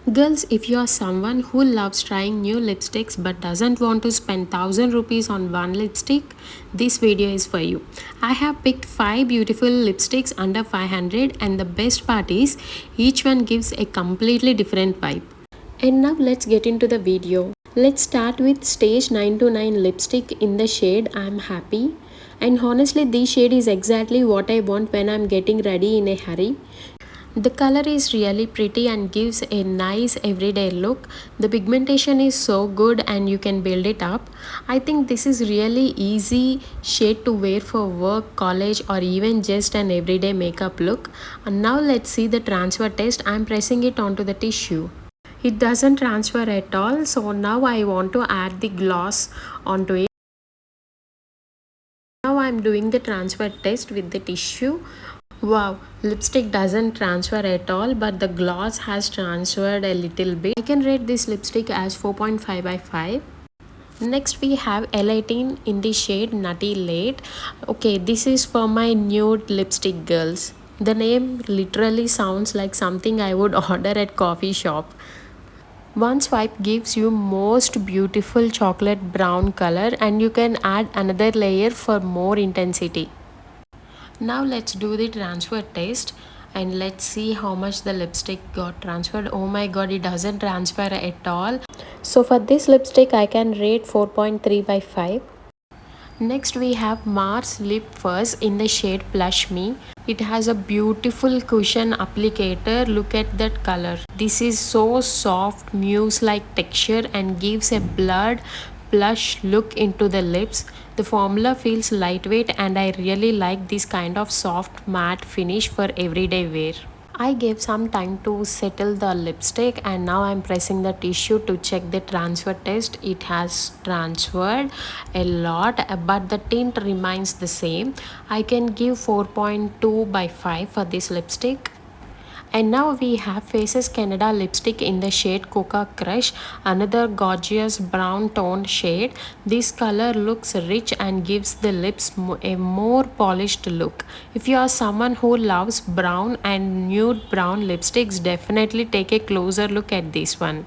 Girls, if you are someone who loves trying new lipsticks but doesn't want to spend 1000 rupees on one lipstick, this video is for you. I have picked 5 beautiful lipsticks under 500 and the best part is each one gives a completely different vibe. And now let's get into the video. Let's start with Stage 929 lipstick in the shade I'm Happy. And honestly, this shade is exactly what I want when I'm getting ready in a hurry. The color is really pretty and gives a nice everyday look. The pigmentation is so good and you can build it up. I think this is really easy shade to wear for work, college or even just an everyday makeup look. And now let's see the transfer test. I'm pressing it onto the tissue. It doesn't transfer at all, so now I want to add the gloss onto it. Now I'm doing the transfer test with the tissue. Wow, lipstick doesn't transfer at all, but the gloss has transferred a little bit. I can rate this lipstick as 4.5 by 5. Next we have L18 in the shade Nutty Late. Okay, this is for my nude lipstick girls. The name literally sounds like something I would order at coffee shop. One swipe gives you most beautiful chocolate brown color and you can add another layer for more intensity. Now let's do the transfer test and let's see how much the lipstick got transferred. Oh my god, it doesn't transfer at all. So for this lipstick I can rate 4.3 by 5. Next we have Mars Lip Fuzz in the shade Plush Me. It has a beautiful cushion applicator. Look at that color. This is so soft, mousse-like texture and gives a blurred plush look into the lips. The formula feels lightweight and I really like this kind of soft matte finish for everyday wear. I gave some time to settle the lipstick and now I'm pressing the tissue to check the transfer test. It has transferred a lot but the tint remains the same. I can give 4.2 by 5 for this lipstick. And now we have Faces Canada lipstick in the shade Coca Crush, another gorgeous brown toned shade. This color looks rich and gives the lips a more polished look. If you are someone who loves brown and nude brown lipsticks, definitely take a closer look at this one.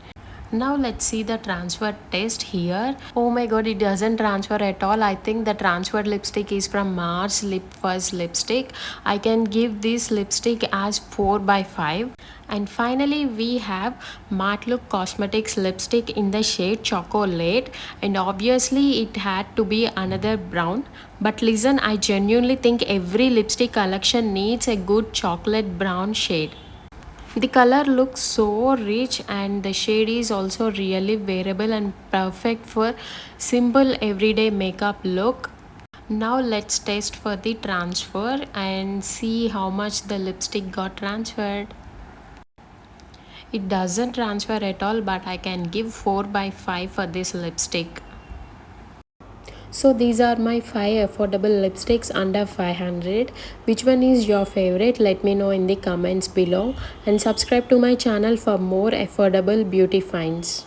Now let's see the transfer test here. Oh my god, it doesn't transfer at all. I think the transferred lipstick is from Mars Lip Fuzz lipstick. I can give this lipstick as 4 by 5. And finally we have Matte Look Cosmetics lipstick in the shade Chocolate, and obviously it had to be another brown. But listen, I genuinely think every lipstick collection needs a good chocolate brown shade. The color looks so rich and the shade is also really wearable and perfect for simple everyday makeup look. Now let's test for the transfer and see how much the lipstick got transferred. It doesn't transfer at all, but I can give 4 by 5 for this lipstick. So these are my 5 affordable lipsticks under 500. Which one is your favorite? Let me know in the comments below and subscribe to my channel for more affordable beauty finds.